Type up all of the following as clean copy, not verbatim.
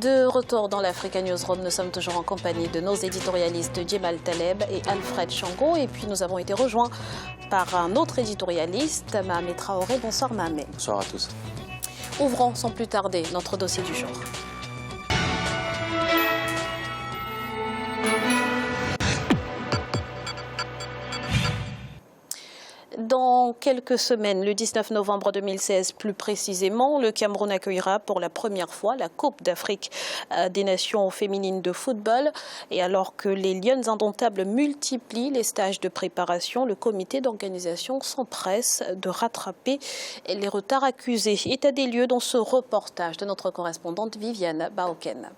De retour dans l'Africa Newsroom, nous sommes toujours en compagnie de nos éditorialistes Djemal Taleb et Alfred Chango. Et puis nous avons été rejoints par un autre éditorialiste, Mahamé Traoré. Bonsoir Mahamé. Bonsoir à tous. Ouvrons sans plus tarder notre dossier du jour. Dans quelques semaines, le 19 novembre 2016 plus précisément, le Cameroun accueillera pour la première fois la Coupe d'Afrique des Nations féminines de football. Et alors que les Lionnes indomptables multiplient les stages de préparation, le comité d'organisation s'empresse de rattraper les retards accusés. État des lieux dans ce reportage de notre correspondante Viviane Baoken.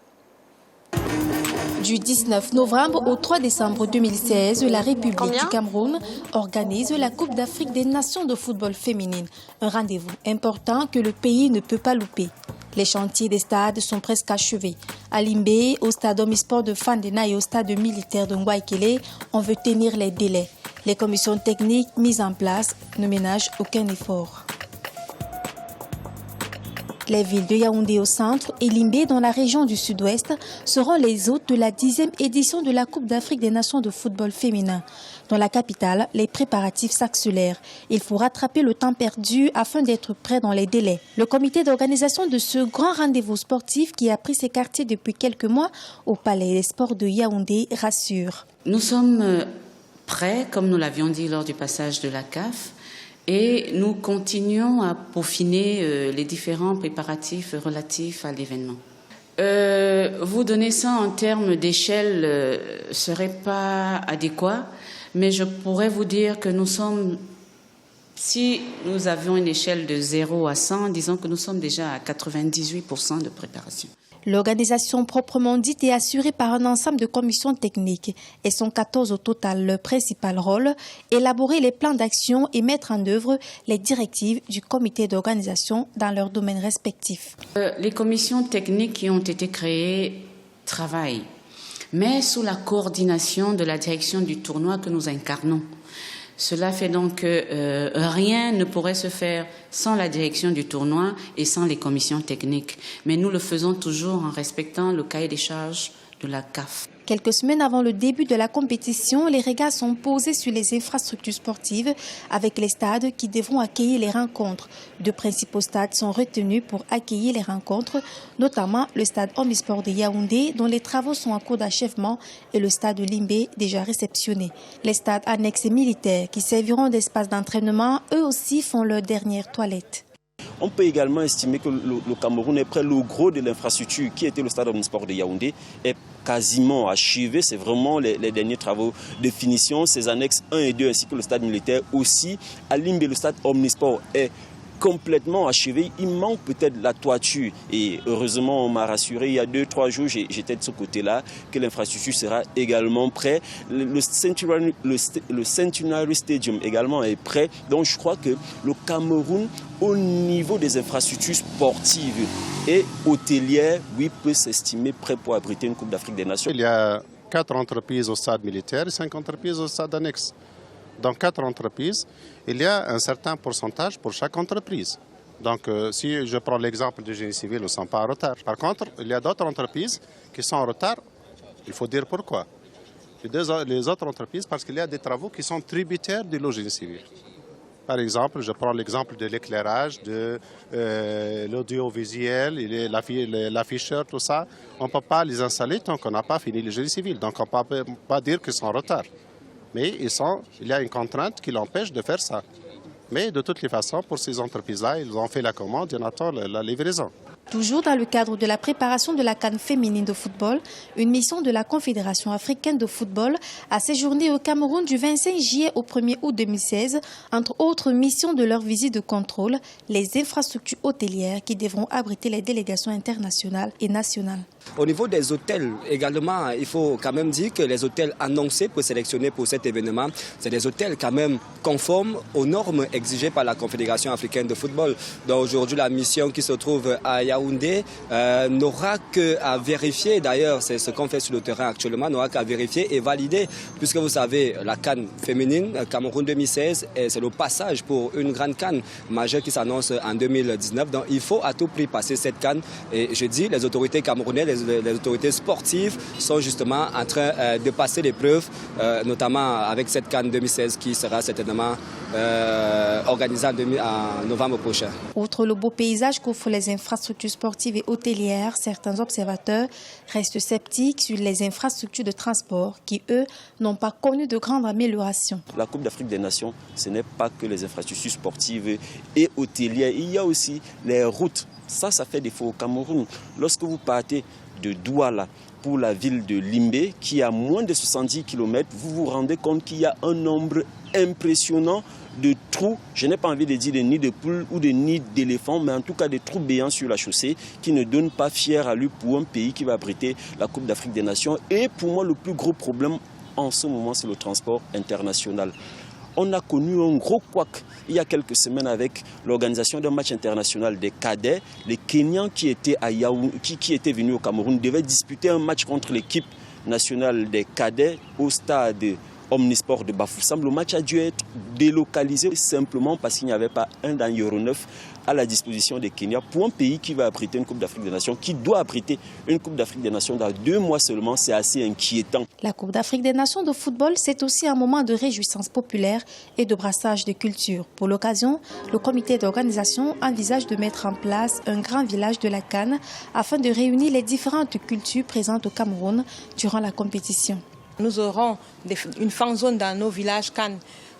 Du 19 novembre au 3 décembre 2016, la République du Cameroun organise la Coupe d'Afrique des Nations de football féminine. Un rendez-vous important que le pays ne peut pas louper. Les chantiers des stades sont presque achevés. À Limbé, au stade Omnisport de Fandena et au stade militaire de Ngouaikele, on veut tenir les délais. Les commissions techniques mises en place ne ménagent aucun effort. Les villes de Yaoundé au centre et Limbé dans la région du sud-ouest seront les hôtes de la 10e édition de la Coupe d'Afrique des Nations de football féminin. Dans la capitale, les préparatifs s'accélèrent. Il faut rattraper le temps perdu afin d'être prêt dans les délais. Le comité d'organisation de ce grand rendez-vous sportif qui a pris ses quartiers depuis quelques mois au Palais des Sports de Yaoundé rassure. Nous sommes prêts, comme nous l'avions dit lors du passage de la CAF. Et nous continuons à peaufiner les différents préparatifs relatifs à l'événement. Vous donner ça en termes d'échelle serait pas adéquat, mais je pourrais vous dire que nous sommes, si nous avions une échelle de 0 à 100, disons que nous sommes déjà à 98% de préparation. L'organisation proprement dite est assurée par un ensemble de commissions techniques. Elles sont 14 au total. Leur principal rôle, élaborer les plans d'action et mettre en œuvre les directives du comité d'organisation dans leurs domaines respectifs. Les commissions techniques qui ont été créées travaillent, mais sous la coordination de la direction du tournoi que nous incarnons. Cela fait donc que rien ne pourrait se faire sans la direction du tournoi et sans les commissions techniques. Mais nous le faisons toujours en respectant le cahier des charges de la CAF. Quelques semaines avant le début de la compétition, les regards sont posés sur les infrastructures sportives avec les stades qui devront accueillir les rencontres. Deux principaux stades sont retenus pour accueillir les rencontres, notamment le stade Omnisport de Yaoundé dont les travaux sont en cours d'achèvement et le stade de Limbé déjà réceptionné. Les stades annexes et militaires qui serviront d'espace d'entraînement, eux aussi font leur dernière toilette. On peut également estimer que le Cameroun est prêt. Le gros de l'infrastructure qui était le stade Omnisport de Yaoundé est quasiment achevé. C'est vraiment les derniers travaux de finition. Ces annexes 1 et 2 ainsi que le stade militaire aussi. À Limbé, le stade Omnisport est complètement achevé. Il manque peut-être la toiture. Et heureusement, on m'a rassuré, il y a 2-3 jours, j'étais de ce côté-là, que l'infrastructure sera également prête. Le Centenary Stadium également est prêt. Donc je crois que le Cameroun, au niveau des infrastructures sportives et hôtelières, oui, peut s'estimer prêt pour abriter une Coupe d'Afrique des Nations. Il y a 4 entreprises au stade militaire et 5 entreprises au stade annexe. Dans 4 entreprises, il y a un certain pourcentage pour chaque entreprise. Donc, si je prends l'exemple du génie civil, nous ne sommes pas en retard. Par contre, il y a d'autres entreprises qui sont en retard. Il faut dire pourquoi. Les autres entreprises, parce qu'il y a des travaux qui sont tributaires du génie civil. Par exemple, je prends l'exemple de l'éclairage, de l'audiovisuel, l'afficheur, tout ça. On ne peut pas les installer tant qu'on n'a pas fini le génie civil. Donc, on ne peut pas dire qu'ils sont en retard. Mais il y a une contrainte qui l'empêche de faire ça. Mais de toutes les façons, pour ces entreprises-là, ils ont fait la commande et on attend la livraison. Toujours dans le cadre de la préparation de la CAN féminine de football, une mission de la Confédération africaine de football a séjourné au Cameroun du 25 juillet au 1er août 2016. Entre autres missions de leur visite de contrôle, les infrastructures hôtelières qui devront abriter les délégations internationales et nationales. Au niveau des hôtels également, il faut quand même dire que les hôtels annoncés pour sélectionner pour cet événement, c'est des hôtels quand même conformes aux normes exigées par la Confédération africaine de football. Donc aujourd'hui, la mission qui se trouve à Yaoundé n'aura qu'à vérifier, d'ailleurs c'est ce qu'on fait sur le terrain actuellement, n'aura qu'à vérifier et valider, puisque vous savez, la CAN féminine, Cameroun 2016, c'est le passage pour une grande CAN majeure qui s'annonce en 2019. Donc il faut à tout prix passer cette CAN. Et je dis, les autorités camerounaises, les autorités sportives sont justement en train de passer l'épreuve, notamment avec cette CAN 2016 qui sera certainement organisée en novembre prochain. Outre le beau paysage qu'offrent les infrastructures sportives et hôtelières, certains observateurs restent sceptiques sur les infrastructures de transport qui, eux, n'ont pas connu de grandes améliorations. La Coupe d'Afrique des Nations, ce n'est pas que les infrastructures sportives et hôtelières. Il y a aussi les routes. Ça fait défaut au Cameroun. Lorsque vous partez de Douala pour la ville de Limbé, qui est à moins de 70 km, vous vous rendez compte qu'il y a un nombre impressionnant de trous, je n'ai pas envie de dire des nids de poules ou des nids d'éléphants, mais en tout cas des trous béants sur la chaussée qui ne donnent pas fière allure pour un pays qui va abriter la Coupe d'Afrique des Nations. Et pour moi, le plus gros problème en ce moment, c'est le transport international. On a connu un gros couac il y a quelques semaines avec l'organisation d'un match international des cadets. Les Kenyans qui étaient venus au Cameroun devaient disputer un match contre l'équipe nationale des cadets au stade Omnisport de Bafoussam. Le match a dû être délocalisé simplement parce qu'il n'y avait pas un aéronef à la disposition des Kenya pour un pays qui va abriter une Coupe d'Afrique des Nations, qui doit abriter une Coupe d'Afrique des Nations dans 2 mois seulement. C'est assez inquiétant. La Coupe d'Afrique des Nations de football, c'est aussi un moment de réjouissance populaire et de brassage de culture. Pour l'occasion, le comité d'organisation envisage de mettre en place un grand village de la CAN afin de réunir les différentes cultures présentes au Cameroun durant la compétition. Nous aurons une fan zone dans nos villages CAN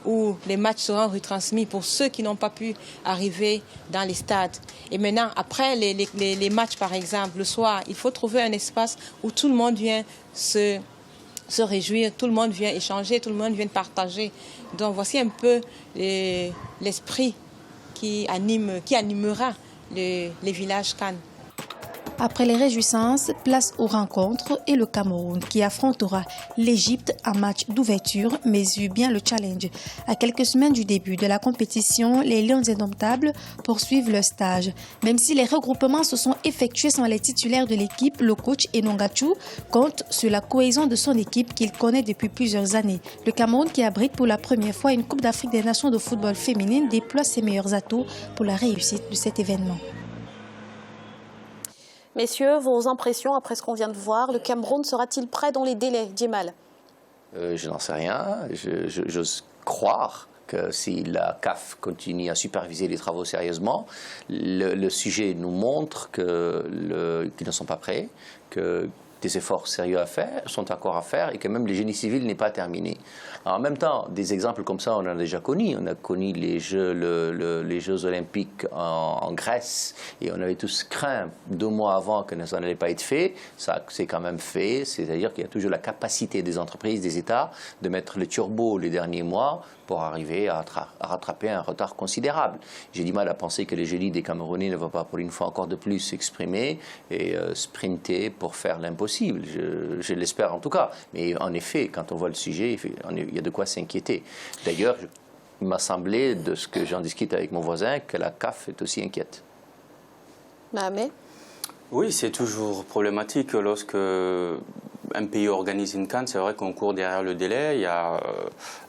où les matchs seront retransmis pour ceux qui n'ont pas pu arriver dans les stades. Et maintenant, après les matchs, par exemple, le soir, il faut trouver un espace où tout le monde vient se réjouir, tout le monde vient échanger, tout le monde vient partager. Donc voici un peu l'esprit qui animera les villages CAN. Après les réjouissances, place aux rencontres et le Cameroun qui affrontera l'Égypte en match d'ouverture mesure bien le challenge. À quelques semaines du début de la compétition, les Lions indomptables poursuivent leur stage. Même si les regroupements se sont effectués sans les titulaires de l'équipe, le coach Enongachu compte sur la cohésion de son équipe qu'il connaît depuis plusieurs années. Le Cameroun, qui abrite pour la première fois une Coupe d'Afrique des Nations de football féminine, déploie ses meilleurs atouts pour la réussite de cet événement. Messieurs, vos impressions après ce qu'on vient de voir, le Cameroun sera-t-il prêt dans les délais, Djemal? Je n'en sais rien. J'ose croire que si la CAF continue à superviser les travaux sérieusement, le sujet nous montre qu'ils ne sont pas prêts, que des efforts sérieux sont encore à faire et que même le génie civil n'est pas terminé. Alors, en même temps, des exemples comme ça, on en a déjà connus. On a connu les Jeux olympiques en Grèce et on avait tous craint 2 mois avant que ça n'allait pas être fait. Ça c'est quand même fait, c'est-à-dire qu'il y a toujours la capacité des entreprises, des États de mettre le turbo les derniers mois pour arriver à rattraper un retard considérable. J'ai du mal à penser que le génie des Camerounais ne va pas pour une fois encore de plus s'exprimer et sprinter pour faire l'impossible. Je l'espère en tout cas. Mais en effet, quand on voit le sujet, il y a de quoi s'inquiéter. D'ailleurs, il m'a semblé, de ce que j'en discute avec mon voisin, que la CAF est aussi inquiète. Mahamé ? Oui, c'est toujours problématique lorsque un pays organise une CAN. C'est vrai qu'on court derrière le délai. Il y a,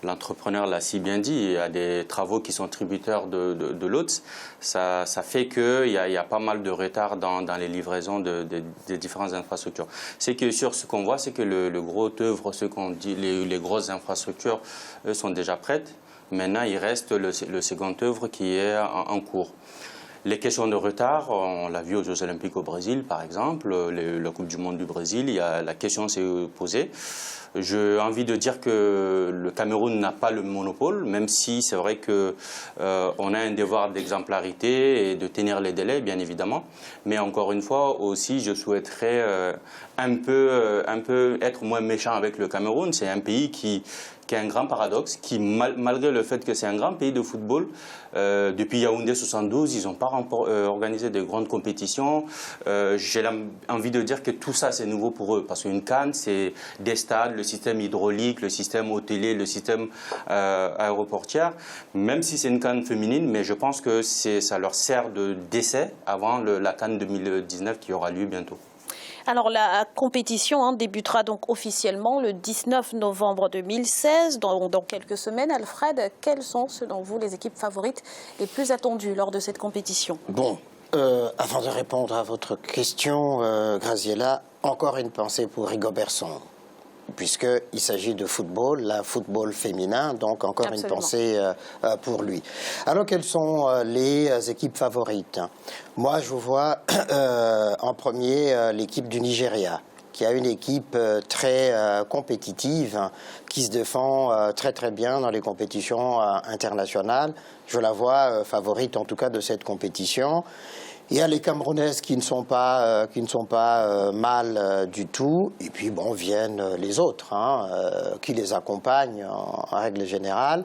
l'entrepreneur l'a si bien dit, il y a des travaux qui sont tributaires de l'autre. Ça fait qu'il y a pas mal de retard dans les livraisons des différentes infrastructures. C'est que sur ce qu'on voit, c'est que le gros œuvre, ce qu'on dit, les grosses infrastructures, eux, sont déjà prêtes. Maintenant, il reste le second œuvre qui est en cours. Les questions de retard, on l'a vu aux Jeux Olympiques au Brésil, par exemple, la Coupe du Monde du Brésil, la question s'est posée. J'ai envie de dire que le Cameroun n'a pas le monopole, même si c'est vrai qu'on a un devoir d'exemplarité et de tenir les délais, bien évidemment. Mais encore une fois, aussi, je souhaiterais un peu être moins méchant avec le Cameroun. C'est un pays qui a un grand paradoxe, qui malgré le fait que c'est un grand pays de football, depuis Yaoundé 72, ils n'ont pas organisé de grandes compétitions. J'ai envie de dire que tout ça c'est nouveau pour eux, parce qu'une CAN c'est des stades, le système hydraulique, le système hôtelier, le système aéroportière, même si c'est une CAN féminine, mais je pense que ça leur sert d'essai avant la CAN 2019 qui aura lieu bientôt. Alors la compétition débutera donc officiellement le 19 novembre 2016, dans quelques semaines. Alfred, quelles sont selon vous les équipes favorites les plus attendues lors de cette compétition? Bon, avant de répondre à votre question, Graziella, encore une pensée pour Rigobertson, puisqu'il s'agit de football, la football féminin, donc encore Absolument. Une pensée pour lui. Alors, quelles sont les équipes favorites? Moi, je vous vois en premier l'équipe du Nigeria, qui a une équipe très compétitive, qui se défend très très bien dans les compétitions internationales. Je la vois favorite en tout cas de cette compétition. Il y a les Camerounaises qui ne sont pas mal du tout. Et puis, bon, viennent les autres, qui les accompagnent en règle générale,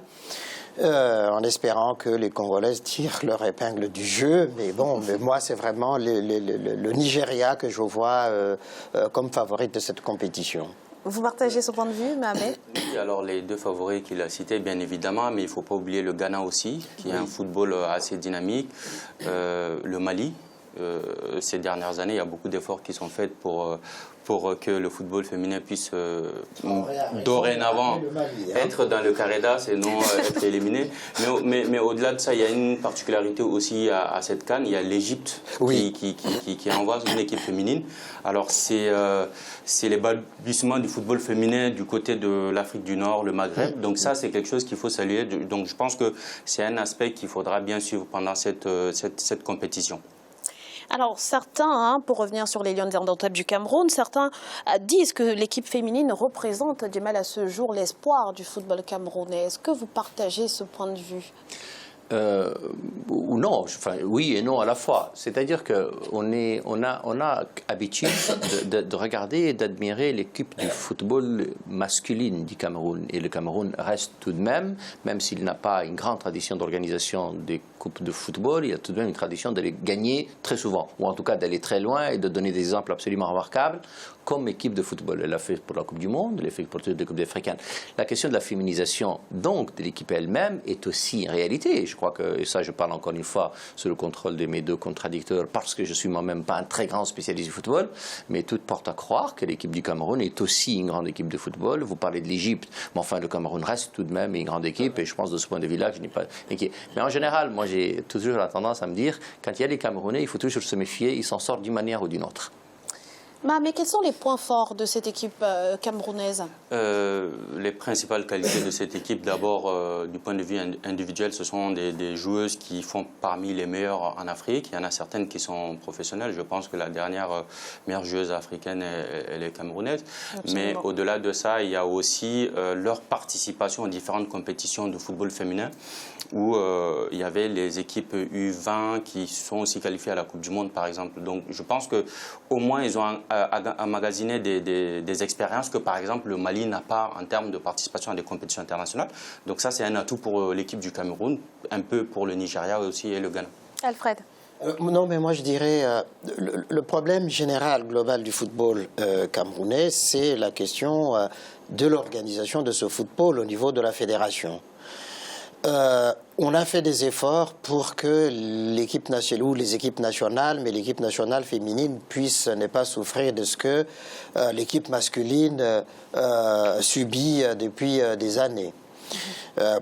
en espérant que les Congolaises tirent leur épingle du jeu. Mais bon, moi, c'est vraiment le Nigeria que je vois comme favorite de cette compétition. Vous partagez ce point de vue, Mohamed? Oui, alors les deux favoris qu'il a cités, bien évidemment, mais il ne faut pas oublier le Ghana aussi, qui a un football assez dynamique. Le Mali, ces dernières années, il y a beaucoup d'efforts qui sont faits pour que le football féminin puisse dorénavant être dans le carré d'as et non être éliminé. Mais au-delà de ça, il y a une particularité aussi à cette CAN. Il y a l'Égypte qui envoie une équipe féminine. Alors c'est les balbutiements du football féminin du côté de l'Afrique du Nord, le Maghreb. Donc ça, c'est quelque chose qu'il faut saluer. Donc je pense que c'est un aspect qu'il faudra bien suivre pendant cette compétition. Alors certains, pour revenir sur les Lions indomptables du Cameroun, certains disent que l'équipe féminine représente du mal à ce jour l'espoir du football camerounais. Est-ce que vous partagez ce point de vue? Ou non, enfin, oui et non à la fois. C'est-à-dire qu'on a habitude de regarder et d'admirer l'équipe du football masculine du Cameroun. Et le Cameroun reste tout de même s'il n'a pas une grande tradition d'organisation des coupes de football, il a tout de même une tradition de les gagner très souvent, ou en tout cas d'aller très loin et de donner des exemples absolument remarquables comme équipe de football. Elle l'a fait pour la Coupe du Monde, elle l'a fait pour la Coupe africaine. La question de la féminisation donc de l'équipe elle-même est aussi une réalité. Je crois que, et ça je parle encore une fois sous le contrôle de mes deux contradicteurs, parce que je suis moi-même pas un très grand spécialiste du football, mais tout porte à croire que l'équipe du Cameroun est aussi une grande équipe de football. Vous parlez de l'Égypte, mais enfin le Cameroun reste tout de même une grande équipe, et je pense de ce point de vue-là que je n'ai pas inquiet. Mais en général, moi j'ai toujours la tendance à me dire, quand il y a les Camerounais, il faut toujours se méfier, ils s'en sortent d'une manière ou d'une autre. Mais quels sont les points forts de cette équipe camerounaise? Les principales qualités de cette équipe, d'abord, du point de vue individuel, ce sont des joueuses qui font parmi les meilleures en Afrique. Il y en a certaines qui sont professionnelles. Je pense que la dernière meilleure joueuse africaine, elle est camerounaise. Absolument. Mais au-delà de ça, il y a aussi leur participation aux différentes compétitions de football féminin, où il y avait les équipes U20 qui sont aussi qualifiées à la Coupe du Monde, par exemple. Donc je pense qu'au moins, ils ont emmagasiné des expériences que, par exemple, le Mali n'a pas en termes de participation à des compétitions internationales. Donc ça, c'est un atout pour l'équipe du Cameroun, un peu pour le Nigeria aussi et le Ghana. Alfred? Non, mais moi je dirais, le problème général, global du football camerounais, c'est la question de l'organisation de ce football au niveau de la fédération. On a fait des efforts pour que l'équipe nationale, ou les équipes nationales, mais l'équipe nationale féminine puisse ne pas souffrir de ce que l'équipe masculine subit depuis des années.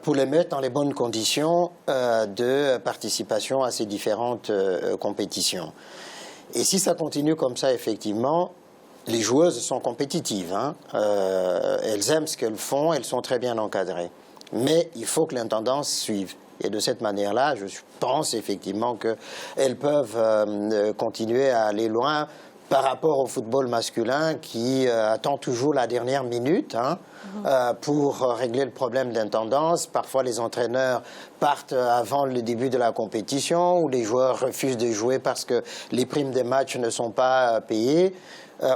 Pour les mettre dans les bonnes conditions de participation à ces différentes compétitions. Et si ça continue comme ça, effectivement, les joueuses sont compétitives. Elles aiment ce qu'elles font, elles sont très bien encadrées. Mais il faut que l'intendance suive. Et de cette manière-là, je pense effectivement qu'elles peuvent continuer à aller loin, par rapport au football masculin qui attend toujours la dernière minute pour régler le problème d'intendance. Parfois, les entraîneurs partent avant le début de la compétition ou les joueurs refusent de jouer parce que les primes des matchs ne sont pas payées.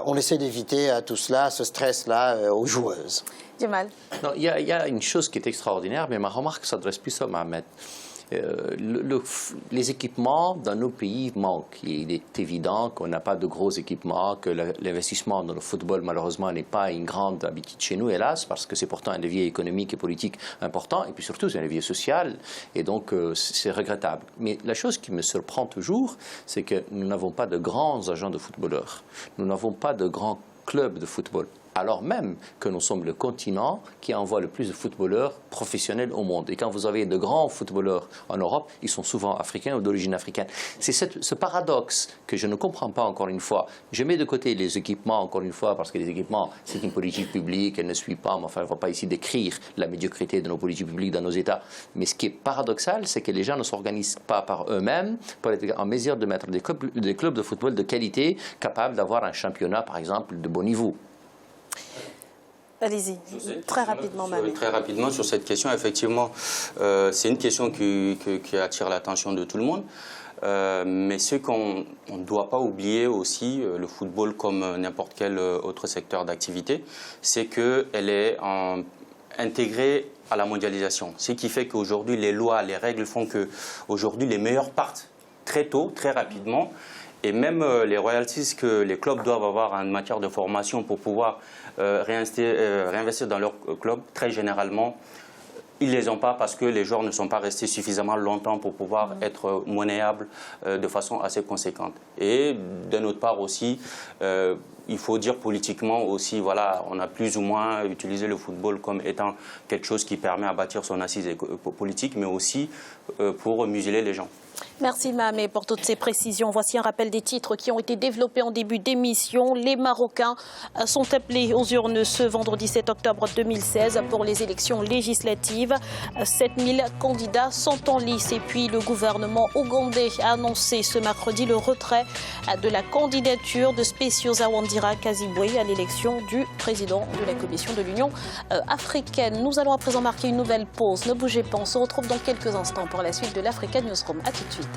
On essaie d'éviter tout cela, ce stress-là aux joueuses. Jamal. Non, il y a une chose qui est extraordinaire, mais ma remarque s'adresse plus à Mohamed. Les équipements dans nos pays manquent. Il est évident qu'on n'a pas de gros équipements, que l'investissement dans le football, malheureusement, n'est pas une grande habitude chez nous, hélas, parce que c'est pourtant un levier économique et politique important, et puis surtout, c'est un levier social, et donc c'est regrettable. Mais la chose qui me surprend toujours, c'est que nous n'avons pas de grands agents de footballeurs. Nous n'avons pas de grands clubs de football, alors même que nous sommes le continent qui envoie le plus de footballeurs professionnels au monde. Et quand vous avez de grands footballeurs en Europe, ils sont souvent africains ou d'origine africaine. C'est ce paradoxe que je ne comprends pas, encore une fois. Je mets de côté les équipements, encore une fois, parce que les équipements, c'est une politique publique, elle ne suit pas, mais enfin, on ne va pas ici décrire la médiocrité de nos politiques publiques dans nos États. Mais ce qui est paradoxal, c'est que les gens ne s'organisent pas par eux-mêmes pour être en mesure de mettre des clubs de football de qualité capables d'avoir un championnat, par exemple, de bon niveau. Allez-y, très rapidement, Mohamed. Très rapidement sur cette question, effectivement, c'est une question qui attire l'attention de tout le monde. Mais ce qu'on ne doit pas oublier aussi, le football comme n'importe quel autre secteur d'activité, c'est qu'elle est intégrée à la mondialisation. Ce qui fait qu'aujourd'hui, les lois, les règles font qu'aujourd'hui, les meilleurs partent très tôt, très rapidement. Et même les royalties que les clubs doivent avoir en matière de formation pour pouvoir réinvestir dans leur club, très généralement, ils ne les ont pas parce que les joueurs ne sont pas restés suffisamment longtemps pour pouvoir être monnayables de façon assez conséquente. Et d'un autre part aussi, il faut dire politiquement aussi, voilà, on a plus ou moins utilisé le football comme étant quelque chose qui permet à bâtir son assise politique, mais aussi pour museler les gens. Merci Mohamed pour toutes ces précisions. Voici un rappel des titres qui ont été développés en début d'émission. Les Marocains sont appelés aux urnes ce vendredi 7 octobre 2016 pour les élections législatives. 7000 candidats sont en lice. Et puis le gouvernement ougandais a annoncé ce mercredi le retrait de la candidature de Specioza Wandira Kazibwe à l'élection du président de la Commission de l'Union africaine. Nous allons à présent marquer une nouvelle pause. Ne bougez pas, on se retrouve dans quelques instants pour la suite de l'Africa Newsroom. À tout de suite.